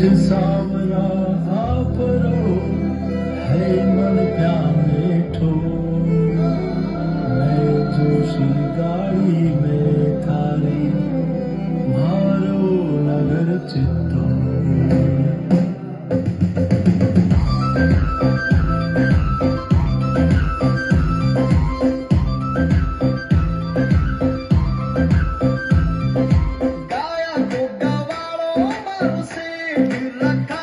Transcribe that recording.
सावरा आपरो है मन प्यामे ठो मैं जोशी गाड़ी में थारी मारो नगर चित्तो गाया को गवाड़ो मारू से रखा